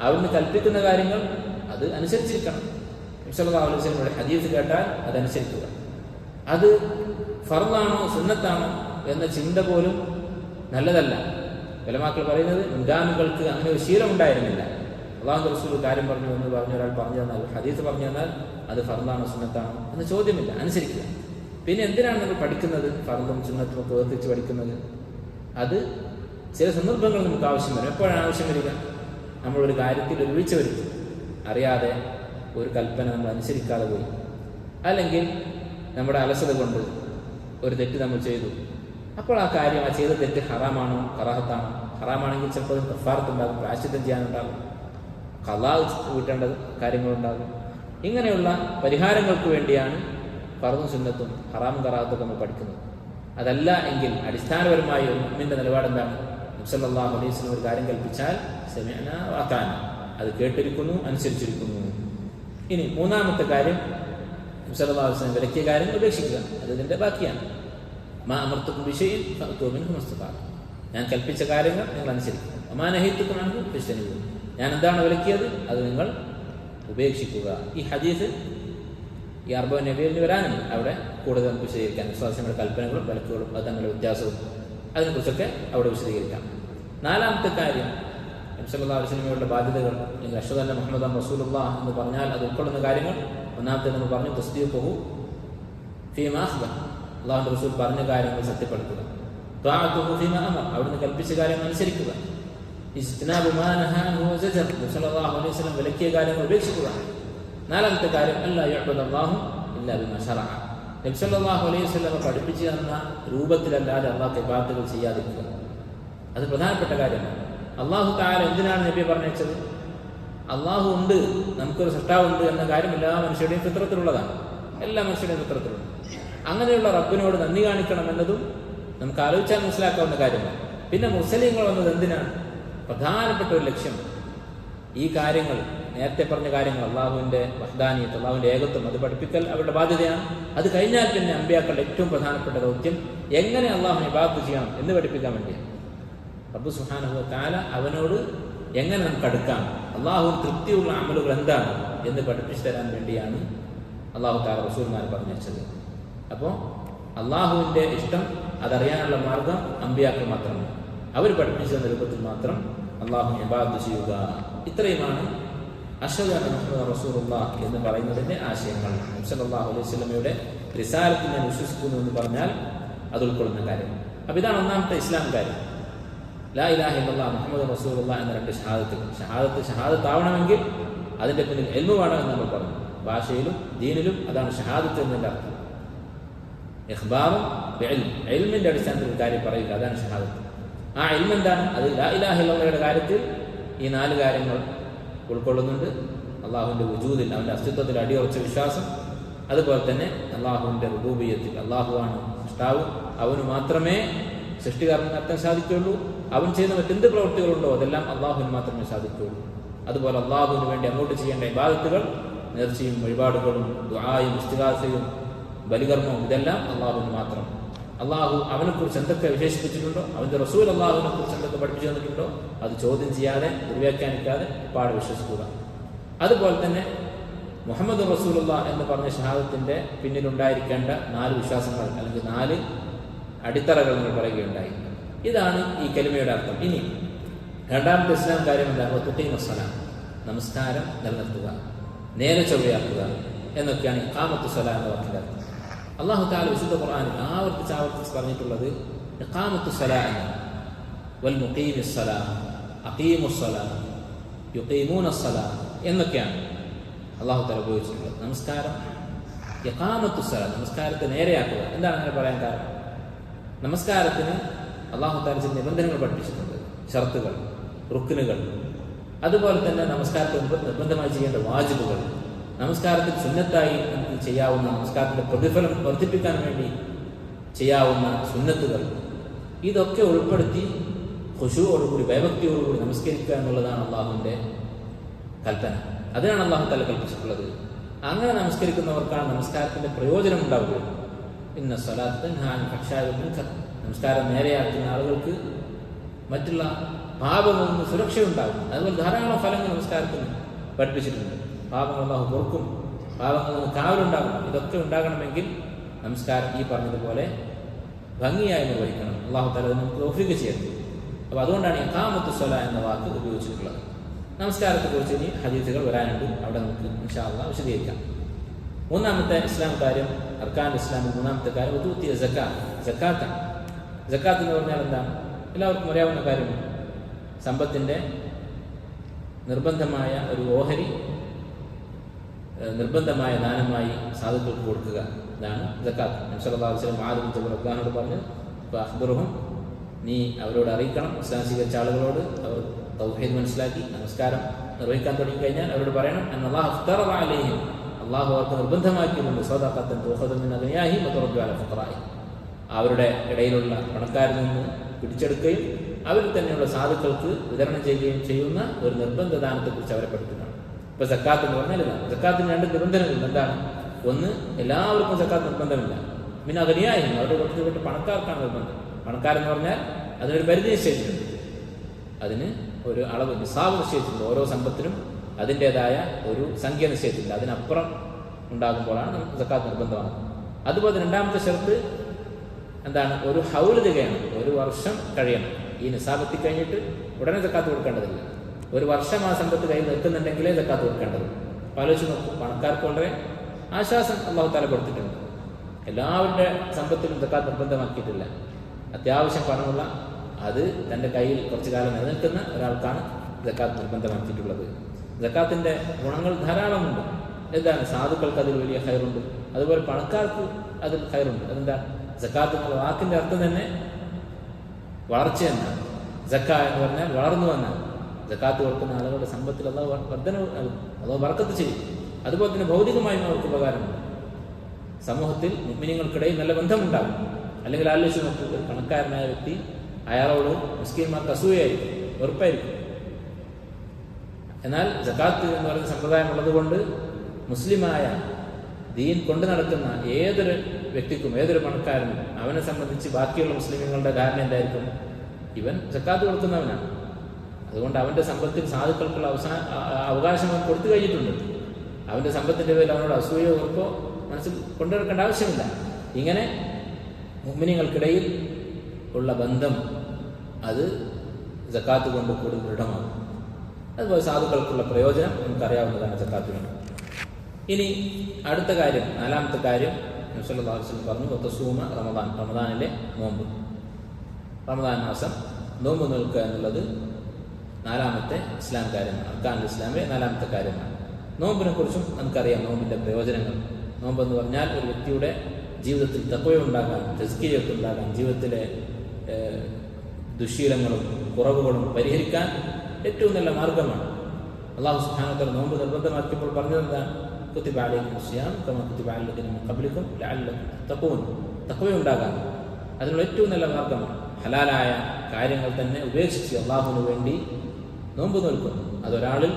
അവിടുന്ന് കൽപ്പിക്കുന്ന കാര്യങ്ങൾ അത് അനുസരിച്ചിരിക്കണം. നബി സല്ലല്ലാഹു അലൈഹി വസല്ലമയുടെ ഹദീസ് കേട്ടാൽ അതനുസരിക്കുക. അത് ഫർളാണോ സുന്നത്താണോ എന്ന ചിന്ത പോലും നല്ലതല്ല. ഉലമാക്കൾ പറയുന്നത് മുൻഗാമികൾക്ക് അങ്ങനെ ഒരു ശീലം ഉണ്ടായിരുന്നില്ല. അല്ലാഹുവിന്റെ റസൂൽ കാര്യം പറഞ്ഞു എന്ന് പറഞ്ഞ ഒരാൾ പറഞ്ഞു തന്നാൽ, ഹദീസ് പറഞ്ഞു തന്നാൽ അത് ഫർളാണോ സുന്നത്താണോ എന്ന ചോദ്യമില്ല, അനുസരിക്കുക. പിന്നെ എന്തിനാണ് നമ്മൾ പഠിക്കുന്നത്? ഫർളും സുന്നത്തും ഒക്കെ വേർതിരിച്ച് പഠിക്കുന്നത്. അത് ചില സന്ദർഭങ്ങൾ നമുക്ക് ആവശ്യം വരും. എപ്പോഴാണ് ആവശ്യം വരിക? നമ്മളൊരു കാര്യത്തിൽ ഒരു വീഴ്ച വരുത്തും, അറിയാതെ ഒരു കൽപ്പന നമ്മൾ അനുസരിക്കാതെ പോയി, അല്ലെങ്കിൽ നമ്മുടെ അലസത കൊണ്ട് ഒരു തെറ്റ് നമ്മൾ ചെയ്തു. അപ്പോൾ ആ കാര്യം, ആ ചെയ്ത തെറ്റ് ഹറാമാണോ കറാഹത്താണോ? ഹറാമാണെങ്കിൽ ചിലപ്പോൾ കഫാറത്തുണ്ടാകും, പ്രായശ്ചിത്തം ചെയ്യാനുണ്ടാകും, ഖളാ വീട്ടേണ്ട കാര്യങ്ങളുണ്ടാകും. ഇങ്ങനെയുള്ള പരിഹാരങ്ങൾക്ക് വേണ്ടിയാണ് ഫർളും സുന്നത്തും ഹറാമും കറാഹത്തൊക്കെ നമ്മൾ പഠിക്കുന്നത്. അതല്ല എങ്കിൽ അടിസ്ഥാനപരമായി ഒരു മുഅ്മിന്റെ നിലപാട് എന്താണ്? നബി സല്ലല്ലാഹു അലൈഹി വസല്ലം ഒരു കാര്യം കൽപ്പിച്ചാൽ സമഅന വഅതഅന, അത് കേട്ടിരിക്കുന്നു, അനുസരിച്ചിരിക്കുന്നു. ഇനി മൂന്നാമത്തെ കാര്യം, നബി സല്ലല്ലാഹു അലൈഹി വസല്ലം വിലക്കിയ കാര്യങ്ങൾ ഉപേക്ഷിക്കുക, അത് ഇതിന്റെ ബാക്കിയാണ്. മാ അമർതുക്കും ബിശൈഇൻ ഫഅ്തു മിൻഹു മസ്തതാഅതും, ഞാൻ കൽപ്പിച്ച കാര്യങ്ങൾ നിങ്ങൾ അനുസരിക്കുക. വമാ നഹയ്തുക്കും അൻഹു ഫജ്തനിബൂഹു, ഞാൻ എന്താണ് വിലക്കിയത് അത് നിങ്ങൾ ഉപേക്ഷിക്കുക. ഈ ഹദീസ് ഈ 40 നബിയിൽ വരാനുണ്ട്, അവിടെ കൂടുതൽ നമുക്ക് വിശദീകരിക്കാം. വിശ്വാസികളുടെ കൽപ്പനകളും വിലക്കുകളും അത് തങ്ങളുടെ വ്യത്യാസവും അതിനെക്കുറിച്ചൊക്കെ അവിടെ വിശദീകരിക്കാം. നാലാമത്തെ കാര്യം, നബി സല്ലല്ലാഹു അലൈഹി വസല്ലമയുടെ ബാധ്യതകൾ, അല്ലെങ്കിൽ അഷ്ഹദു അന്ന മുഹമ്മദൻ റസൂലുള്ളാഹി എന്ന് പറഞ്ഞാൽ അത് ഉൾക്കൊള്ളുന്ന കാര്യങ്ങൾ. ഒന്നാമത്തെ നമ്മൾ പറഞ്ഞു തസ്ദീഖുഹു ഫീമാ അഖ്ബർ, അല്ലാഹുവിന്റെ റസൂൽ പറഞ്ഞ കാര്യങ്ങൾ സത്യപ്പെടുത്തുക. ത്വാഅതുഹു ഫീമാ അമർ, അവിടുന്ന് കൽപ്പിച്ച കാര്യങ്ങൾ അനുസരിക്കുക. ഇജ്തിനാബു മാ നഹാ അൻഹു വസജർ, നബി സല്ലല്ലാഹു അലൈഹി വസല്ലം വിലക്കിയ കാര്യങ്ങൾ ഉപേക്ഷിക്കുക. നാലാമത്തെ കാര്യം അല്ലാ യഅ്ബുദല്ലാഹു ഇല്ലാ ബിമാ ശറഅ, നബി സല്ലല്ലാഹു അലൈഹി വസല്ലം പഠിപ്പിച്ചു തന്ന രൂപത്തിലല്ലാതെ അല്ലാഹുവിന്റെ ഇബാദത്തുകൾ ചെയ്യാതിരിക്കുക. അത് പ്രധാനപ്പെട്ട കാര്യമാണ്. അല്ലാഹു തആല എന്തിനാണ് നബിയെ പറഞ്ഞയച്ചത്? അല്ലാഹു ഉണ്ട്, നമുക്കൊരു സൃഷ്ടാവുണ്ട് എന്ന കാര്യം എല്ലാ മനുഷ്യരുടെയും ഫിത്രത്തിലുള്ളതാണ്, എല്ലാ മനുഷ്യരുടെയും ഫിത്രത്തിലുണ്ട്. അങ്ങനെയുള്ള റബ്ബിനോട് നന്ദി കാണിക്കണം എന്നതും നമുക്ക് ആലോചിച്ചാൽ മനസ്സിലാക്കാവുന്ന കാര്യമാണ്. പിന്നെ മുർസലീങ്ങൾ വന്നത് എന്തിനാണ്? പ്രധാനപ്പെട്ട ഒരു ലക്ഷ്യം ഈ കാര്യങ്ങൾ, നേരത്തെ പറഞ്ഞ കാര്യങ്ങൾ, അള്ളാഹുവിന്റെ വഹ്ദാനിയത്ത്, അള്ളാഹുവിന്റെ ഏകത്വം, അത് പഠിപ്പിക്കൽ അവരുടെ ബാധ്യതയാണ്. അത് കഴിഞ്ഞാൽ പിന്നെ അമ്പിയാക്കളുടെ ഏറ്റവും പ്രധാനപ്പെട്ട ദൗത്യം എങ്ങനെ അള്ളാഹുവിനെ ഇബാദത്ത് ചെയ്യണം എന്ന് പഠിപ്പിക്കാൻ വേണ്ടിയാണ്. റബ്ബ് സുബ്ഹാനഹു വ തആല അവനോട് എങ്ങനെ നമുക്ക് അടുക്കാം, അള്ളാഹുവിന് തൃപ്തിയുള്ള അമലുകൾ എന്താണ് എന്ന് പഠിപ്പിച്ചു തരാൻ വേണ്ടിയാണ് അള്ളാഹു തആല റസൂൽമാർ പറഞ്ഞത്. അപ്പോൾ അള്ളാഹുവിൻ്റെ ഇഷ്ടം അതറിയാനുള്ള മാർഗം അമ്പിയാക്കൾ മാത്രമാണ്. അവർ പഠിപ്പിച്ച രൂപത്തിൽ മാത്രം അള്ളാഹുവിനെ ഇബാദത്ത് ചെയ്യുക. ഇത്രയുമാണ് അശ്ഹദു അന്ന മുഹമ്മദൻ റസൂലുള്ളാഹ് എന്ന് പറയുന്നതിൻ്റെ ആശയങ്ങൾ. നബി സല്ലല്ലാഹു അലൈഹി വസല്ലമയുടെ റിസാലത്തിൽ ഞാൻ വിശ്വസിക്കുന്നു എന്ന് പറഞ്ഞാൽ അത് ഉൾക്കൊള്ളുന്ന കാര്യം. അപ്പോൾ ഇതാണ് ഒന്നാമത്തെ ഇസ്ലാം കാര്യം. ലാ ഇലാഹ ഇല്ലല്ലാഹ് മുഹമ്മദുർ റസൂലുള്ളാഹ് എന്ന രണ്ട് ഷഹാദത്തുകൾ. ഷഹാദത്ത് ആവണമെങ്കിൽ അതിൻ്റെ പിന്നിൽ ഇൽമു വേണമെന്ന് നമ്മൾ പറഞ്ഞു. ഭാഷയിലും ദീനിലും അതാണ് ഷഹാദത്ത് എന്നതിൻ്റെ അർത്ഥം. ഇഖ്ബാറും ബിഇൽം, ഇൽമിൻ്റെ അടിസ്ഥാനത്തിൽ ഒരു കാര്യം പറയുക, അതാണ് ഷഹാദത്ത്. ആ ഇൽമ് എന്താണ്? അത് ലാ ഇലാഹ ഇല്ലല്ലാഹയുടെ കാര്യത്തിൽ ഈ 4 കാര്യങ്ങൾ ഉൾക്കൊള്ളുന്നുണ്ട്. അള്ളാഹുവിൻ്റെ വുജൂദിൽ, അവൻ്റെ അസ്തിത്വത്തിൽ അടിയുറച്ച വിശ്വാസം. അതുപോലെ തന്നെ അള്ളാഹുവിൻ്റെ റുബൂബിയ്യത്തിൽ, അള്ളാഹുവാണ് സൃഷ്ടാവ്, അവന് മാത്രമേ സൃഷ്ടികാരൻ നടത്താൻ സാധിക്കുകയുള്ളൂ. അവൻ ചെയ്യുന്ന മറ്റെന്ത് പ്രവൃത്തികളുണ്ടോ അതെല്ലാം അള്ളാഹുവിന് മാത്രമേ സാധിക്കുകയുള്ളൂ. അതുപോലെ അള്ളാഹുവിന് വേണ്ടി അങ്ങോട്ട് ചെയ്യേണ്ട ഇബാദത്തുകൾ, നേർച്ചയും വഴിപാടുകളും ദുആയും ഇസ്തിഗാസയും ബലികർമ്മവും ഇതെല്ലാം അള്ളാഹുവിന് മാത്രം. അള്ളാഹു അവനെക്കുറിച്ച് എന്തൊക്കെ വിശേഷിപ്പിച്ചിട്ടുണ്ടോ, അവൻ്റെ റസൂൽ അള്ളാഹുവിനെ കുറിച്ച് എന്തൊക്കെ പഠിപ്പിച്ചു തന്നിട്ടുണ്ടോ അത് ചോദ്യം ചെയ്യാതെ ദുർവ്യാഖ്യാനിക്കാതെ പാടെ വിശ്വസിക്കുക. അതുപോലെ തന്നെ മുഹമ്മദ് റസൂലുള്ളാഹ് എന്ന് പറഞ്ഞ ഷഹാദത്തിൻ്റെ പിന്നിലുണ്ടായിരിക്കേണ്ട 4 വിശ്വാസങ്ങൾ അല്ലെങ്കിൽ 4 അടിത്തറകൾ നമ്മൾ പറയുകയുണ്ടായി. ഇതാണ് ഈ കലിമയുടെ അർത്ഥം. ഇനി രണ്ടാമത്തെ ഇസ്ലാം കാര്യം എന്താണ്? തുഖീമുസ്സലാം, നമസ്കാരം നിലനിർത്തുക, നേരെ ചൊവ്വയാക്കുക എന്നൊക്കെയാണ് ഇഖാമത്തു സ്വലാ എന്ന വാക്കിൻ്റെ അർത്ഥം. അല്ലാഹു തആല വിശുദ്ധ ഖുർആനിൽ ആവർത്തിച്ച് പറഞ്ഞിട്ടുള്ളത് ഇഖാമത്തു സ്വലാ എന്നാണ്. വൽ മുഖീമിസ്സലാ, അഖീമുസ്സലാ, യുഖീമൂനസ്സലാ എന്നൊക്കെയാണ് അല്ലാഹു തആല ഉപയോഗിച്ചിട്ടുള്ളത്. നമസ്കാരം, ഇഖാമത്തു സ്വലാ, നമസ്കാരത്തെ നേരെയാക്കുക. എന്താണ് അങ്ങനെ പറയാൻ കാരണം? നമസ്കാരത്തിന് അല്ലാഹു തആല ചില നിബന്ധനകൾ പഠിപ്പിച്ചിട്ടുണ്ട്, ഷർത്തുകൾ, റുക്നുകൾ. അതുപോലെ തന്നെ നമസ്കാരത്തിൽ നിർബന്ധമായി ചെയ്യേണ്ട വാജിബുകൾ, നമസ്കാരത്തിൽ സുന്നത്തായി നമുക്ക് ചെയ്യാവുന്ന, നമസ്കാരത്തിന്റെ പ്രതിഫലം വർദ്ധിപ്പിക്കാൻ വേണ്ടി ചെയ്യാവുന്ന സുന്നത്തുകൾ, ഇതൊക്കെ ഉൾപ്പെടുത്തി ഖുശൂഅോടുകൂടി, ഭയഭക്തിയോടുകൂടി നമസ്കരിക്കുക എന്നുള്ളതാണ് അള്ളാഹുവിൻ്റെ കൽപ്പന. അതിനാണ് അള്ളാഹു തആല കൽപ്പിച്ചിട്ടുള്ളത്. അങ്ങനെ നമസ്കരിക്കുന്നവർക്കാണ് നമസ്കാരത്തിന്റെ പ്രയോജനം ഉണ്ടാവുക. ഇന്ന സ്വലാത്ത തൻഹാ അനിൽ ഫഹ്ശാഇ വൽ മുൻകർ, നമസ്കാരം നേരെയാക്കുന്ന ആളുകൾക്ക് മറ്റുള്ള പാപങ്ങളിൽ നിന്ന് സുരക്ഷയുണ്ടാകും. അതുപോലെ ധാരാളം ഫലങ്ങൾ നമസ്കാരത്തിന് പഠിപ്പിച്ചിട്ടുണ്ട്. പാപങ്ങൾ അല്ലാഹു പൊറുക്കും, പാപങ്ങളിൽ നിന്ന് കാവലുണ്ടാകും. ഇതൊക്കെ ഉണ്ടാകണമെങ്കിൽ നമസ്കാരം ഈ പറഞ്ഞതുപോലെ ഭംഗിയായി നിർവഹിക്കണം. അല്ലാഹു തആല നമുക്ക് തൗഫീഖ് ചെയ്യണം. അപ്പോൾ അതുകൊണ്ടാണ് ഇഖാമത്തു സ്വലാ എന്ന വാക്ക് ഉപയോഗിച്ചിട്ടുള്ളത്. നമസ്കാരത്തെക്കുറിച്ച് ഇനി ഹദീസുകൾ വരാനുണ്ട്, അവിടെ നമുക്ക് ഇൻഷാ അല്ലാഹ് വിശദീകരിക്കാം. മൂന്നാമത്തെ ഇസ്ലാം കാര്യം, അർക്കാൻ ഇസ്ലാമിൽ മൂന്നാമത്തെ കാര്യം ഉതൂത്തിയ സക്കാത്താണ്. സക്കാത്ത് എന്ന് പറഞ്ഞാൽ എന്താണ്? എല്ലാവർക്കും അറിയാവുന്ന കാര്യമാണ്. സമ്പത്തിൻ്റെ നിർബന്ധമായ ഒരു ഓഹരി നിർബന്ധമായ ദാനമായി സാധുക്കൾക്ക് കൊടുക്കുക, ഇതാണ് സക്കാത്ത്. നബി സല്ലല്ലാഹു അലൈഹി വസല്ലം മുആദ് ബിൻ ജബൽ റളിയല്ലാഹു പറഞ്ഞു, ഫഅഖ്ബിറുഹും, നീ അവരോട് അറിയിക്കണം, ഇസ്ലാം സ്വീകരിച്ച ആളുകളോട് അവർ തൗഹീദ് മനസ്സിലാക്കി നമസ്കാരം നിർവഹിക്കാൻ തുടങ്ങിക്കഴിഞ്ഞാൽ അവരോട് പറയണം, അന്നല്ലാഹു ഇഫ്തറദ അലൈഹിം, അള്ളാഹു അവർക്ക് നിർബന്ധമാക്കിയിട്ടുണ്ട്, സ്വദഖത്തൻ തുഖദു മിൻ അഗ്നിയാഹിം വതുറദ്ദു അലാ ഫുഖറാഇഹിം, അവരുടെ ഇടയിലുള്ള പണക്കാരിൽ നിന്ന് പിടിച്ചെടുക്കുകയും അവരിൽ തന്നെയുള്ള സാധുക്കൾക്ക് വിതരണം ചെയ്യുകയും ചെയ്യുന്ന ഒരു നിർബന്ധ ദാനത്തെക്കുറിച്ച് അവരെ പഠിപ്പിക്കണം. ഇപ്പൊ സക്കാത്ത് എന്ന് പറഞ്ഞാൽ ഇതാണ്. സക്കാത്തിന് 2 നിബന്ധനകളുണ്ട്. എന്താണ്? ഒന്ന്, എല്ലാവർക്കും സക്കാത്ത് നിർബന്ധമില്ല. പിന്നെ അഗ്നിയാഹിം, അവരുടെ കുറച്ചുപെട്ട് പണക്കാർക്കാണ് നിർബന്ധം. പണക്കാരെന്ന് പറഞ്ഞാൽ അതിനൊരു പരിധി നിശ്ചയിച്ചിട്ടുണ്ട്, അതിന് ഒരു അളവ് നിസാബ് നിശ്ചയിച്ചിട്ടുണ്ട്. ഓരോ സമ്പത്തിനും അതിൻ്റെതായ ഒരു സംഖ്യ നിശ്ചയിച്ചിട്ടുണ്ട്. അതിനപ്പുറം ഉണ്ടാകുമ്പോഴാണ് നമുക്ക് സക്കാത്ത് നിർബന്ധമാണ്. അതുപോലെ രണ്ടാമത്തെ ഷർത്ത് എന്താണ്? ഒരു ഹൗല് തികയണം, 1 വർഷം കഴിയണം. ഈ നിസാബെത്തി കഴിഞ്ഞിട്ട് ഉടനെ സക്കാത്ത് കൊടുക്കേണ്ടതില്ല. 1 വർഷം ആ സമ്പത്ത് കയ്യിൽ നിൽക്കുന്നുണ്ടെങ്കിലേ സക്കാത്ത് കൊടുക്കേണ്ടത്. ആലോചിച്ച് നോക്കും, പണക്കാർക്ക് വളരെ ആശ്വാസം അല്ലാഹു തആല കൊടുത്തിട്ടുണ്ട്. എല്ലാവരുടെ സമ്പത്തിലും സക്കാത്ത് നിർബന്ധമാക്കിയിട്ടില്ല. അത്യാവശ്യം പണമുള്ള, അത് തൻ്റെ കയ്യിൽ കുറച്ചു കാലം നിലനിൽക്കുന്ന ഒരാൾക്കാണ് സക്കാത്ത് നിർബന്ധമാക്കിയിട്ടുള്ളത്. സക്കാത്തിൻ്റെ ഗുണങ്ങൾ ധാരാളമുണ്ട്. എന്താണ്? സാധുക്കൾക്ക് അതിൽ വലിയ ഖൈറുണ്ട്, അതുപോലെ പണക്കാർക്ക് അതിൽ ഖൈറുണ്ട്. അതെന്താ? സക്കാത്ത് എന്നുള്ള വാക്കിൻ്റെ അർത്ഥം തന്നെ വളർച്ച എന്നാണ്. സക്ക എന്ന് പറഞ്ഞാൽ വളർന്നു എന്നാണ്. സക്കാത്ത് കൊടുക്കുന്ന ആളുകളുടെ സമ്പത്തിൽ അല്ലാഹു വർദ്ധനവ് നൽകും, അല്ലാഹു ബർക്കത്ത് ചെയ്യും. അതുപോലെ തന്നെ ഭൗതികമായും അവർക്ക് ഉപകാരമുണ്ട്. സമൂഹത്തിൽ മുഅ്മിനീങ്ങൾക്കിടയിൽ നല്ല ബന്ധമുണ്ടാകും. അല്ലെങ്കിൽ ആലോചിച്ച് നോക്കൂ, ഒരു പണക്കാരനായ വ്യക്തി, അയാളോട് മുസ്ലിംമാർക്ക് അസൂയായിരിക്കും, വെറുപ്പായിരിക്കും. എന്നാൽ സക്കാത്ത് എന്ന് പറയുന്ന സമ്പ്രദായം ഉള്ളതുകൊണ്ട് മുസ്ലിമായ ദീൻ കൊണ്ടു നടക്കുന്ന ഏതൊരു വ്യക്തിക്കും, ഏതൊരു പണക്കാരനും, അവനെ സംബന്ധിച്ച് ബാക്കിയുള്ള മുസ്ലിമുകളുടെ ധാരണ എന്തായിരിക്കും? ഇവൻ സക്കാത്ത് കൊടുക്കുന്നവനാണ്, അതുകൊണ്ട് അവൻ്റെ സമ്പത്തിൽ സാധുക്കൾക്കുള്ള അവകാശം അവൻ കൊടുത്തു കഴിഞ്ഞിട്ടുണ്ട്. അവൻ്റെ സമ്പത്തിൻ്റെ പേരിൽ അവനോട് അസൂയോ ഉറപ്പോ മനസ്സിൽ കൊണ്ടുനടക്കേണ്ട ആവശ്യമില്ല. ഇങ്ങനെ മുഅ്മിനീങ്ങൾക്കിടയിൽ ഉള്ള ബന്ധം അത് സക്കാത്ത് കൊണ്ട് കൂടുതൽ ദൃഢമാകും. അതുപോലെ സാധുക്കൾക്കുള്ള പ്രയോജനം നമുക്കറിയാവുന്നതാണ് സക്കാത്ത് കൊണ്ട്. ഇനി അടുത്ത കാര്യം, നാലാമത്തെ കാര്യം നബി സല്ലല്ലാഹു അലൈഹി വസല്ലം പറഞ്ഞു, വതസൂമ റമദാൻ, റമദാനിലെ നോമ്പ്. റമദാൻ മാസം നോമ്പ് നിൽക്കുക എന്നുള്ളത് നാലാമത്തെ ഇസ്ലാം കാര്യമാണ്, അർക്കാനുൽ ഇസ്ലാമിലെ നാലാമത്തെ കാര്യമാണ്. നോമ്പിനെ കുറിച്ചും നമുക്കറിയാം നോമ്പിൻ്റെ പ്രയോജനങ്ങൾ. നോമ്പെന്ന് പറഞ്ഞാൽ ഒരു വ്യക്തിയുടെ ജീവിതത്തിൽ തഖ്വയുണ്ടാകാൻ, തസ്കിയത്തുണ്ടാകാൻ, ജീവിതത്തിലെ ദുശ്ശീലങ്ങളും കുറവുകളും പരിഹരിക്കാൻ ഏറ്റവും നല്ല മാർഗമാണ്. അല്ലാഹു സുബ്ഹാനഹു വ തആല നോമ്പ് നിർബന്ധമാക്കിയപ്പോൾ പറഞ്ഞത് എന്താണ്? കുത്തിബ അലൈക്കുമുസ് സിയാം കമാ കുത്തിബ അലൽ ലദീന മിൻ ഖബ്ലിക്കും ലഅല്ലക്കും തഖൂൻ. തഖ്വയുണ്ടാകാൻ അതിനുള്ള ഏറ്റവും നല്ല മാർഗമാണ്. ഹലാലായ കാര്യങ്ങൾ തന്നെ ഉപേക്ഷിച്ച് അള്ളാഹുവിന് വേണ്ടി നോമ്പ് നോൽക്കുന്നു. അതൊരാളിൽ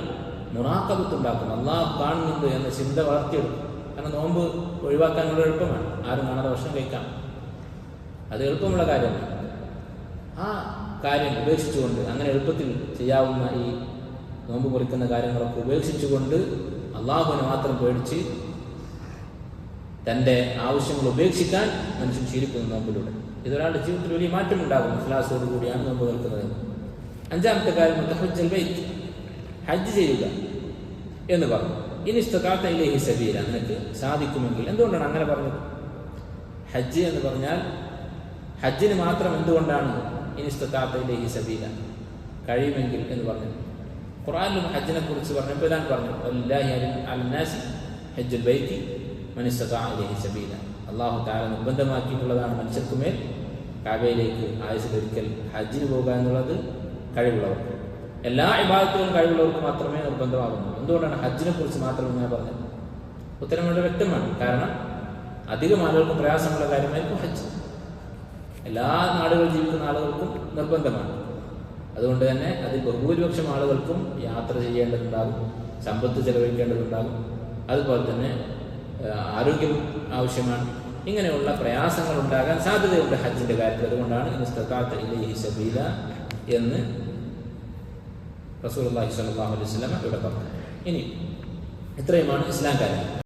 മുറാഖബത്തുണ്ടാക്കും, അള്ളാഹു കാണുന്നുണ്ട് എന്ന ചിന്ത വളർത്തിയെടുക്കും. കാരണം നോമ്പ് ഒഴിവാക്കാനുള്ള എളുപ്പമാണ്, ആരും കാണാതെ ഭക്ഷണം കഴിക്കാം, അത് എളുപ്പമുള്ള കാര്യമാണ്. ആ കാര്യം ഉപേക്ഷിച്ചുകൊണ്ട്, അങ്ങനെ എളുപ്പത്തിൽ ചെയ്യാവുന്ന ഈ നോമ്പ് മുറിക്കുന്ന കാര്യങ്ങളൊക്കെ ഉപേക്ഷിച്ചുകൊണ്ട് അള്ളാഹുവിനെ മാത്രം പേടിച്ച് തൻ്റെ ആവശ്യങ്ങൾ ഉപേക്ഷിക്കാൻ മനുഷ്യൻ ശീലിക്കുന്നു നോമ്പിലൂടെ. ഇതൊരാളുടെ ജീവിതത്തിൽ വലിയ മാറ്റമുണ്ടാകും. ഇഖ്ലാസോട് കൂടിയാണ് നോമ്പ് നിൽക്കുന്നത്. അഞ്ചാമത്തെ കാര്യം തഹജ്ജുൽ ബൈത്ത്, ഹജ്ജ് ചെയ്യുക എന്ന് പറഞ്ഞു. ഇനി ഇസ്തതാഅത ഇലൈഹി സബീല, നിനക്ക് സാധിക്കുമെങ്കിൽ. എന്തുകൊണ്ടാണ് അങ്ങനെ പറഞ്ഞത്? ഹജ്ജ് എന്ന് പറഞ്ഞാൽ ഹജ്ജിന് മാത്രം എന്തുകൊണ്ടാണ് ഇനി ഇസ്തതാഅത ഇലൈഹി സബീല, കഴിയുമെങ്കിൽ എന്ന് പറഞ്ഞത്? ഖുർആനിലും ഹജ്ജിനെ കുറിച്ച് പറഞ്ഞപ്പോൾ ഇതാണ് പറഞ്ഞു, വലില്ലാഹി അലന്നാസി ഹജ്ജുൽ ബൈത്തി മൻ ഇസ്തതാഅ ഇലൈഹി സബീല. അല്ലാഹു തആല നിർബന്ധമാക്കിയിട്ടുള്ളതാണ് മനുഷ്യർക്കുമേൽ കഅബയിലേക്ക് ആയുസ്സിലൊരിക്കൽ ഹജ്ജിന് പോകുക എന്നുള്ളത് കഴിവുള്ളവർക്ക്. എല്ലാ ഇബാദത്തുകളും കഴിവുള്ളവർക്ക് മാത്രമേ നിർബന്ധമാകുന്നു. എന്തുകൊണ്ടാണ് ഹജ്ജിനെ കുറിച്ച് മാത്രം ഇങ്ങനെ പറഞ്ഞത്? ഉത്തരം വളരെ വ്യക്തമാണ്. കാരണം അധികം ആളുകൾക്കും പ്രയാസമുള്ള കാര്യമായിരിക്കും ഹജ്ജ്. എല്ലാ നാടുകളിൽ ജീവിക്കുന്ന ആളുകൾക്കും നിർബന്ധമാണ്. അതുകൊണ്ട് തന്നെ അതിൽ ബഹുഭൂരിപക്ഷം ആളുകൾക്കും യാത്ര ചെയ്യേണ്ടതുണ്ടാകും, സമ്പത്ത് ചെലവഴിക്കേണ്ടതുണ്ടാകും, അതുപോലെ തന്നെ ആരോഗ്യം ആവശ്യമാണ്. ഇങ്ങനെയുള്ള പ്രയാസങ്ങൾ ഉണ്ടാകാൻ സാധ്യതയുണ്ട് ഹജ്ജിന്റെ കാര്യത്തിൽ. അതുകൊണ്ടാണ് ഇസ്തതാഅത ഇലൈഹി സബീല എന്ന് റസൂലുള്ളാഹി സ്വല്ലല്ലാഹു അലൈഹി വസല്ലം ഇവിടെ പറഞ്ഞത്. ഇനി ഇത്രയുമാണ് ഇസ്ലാം കാര്യം.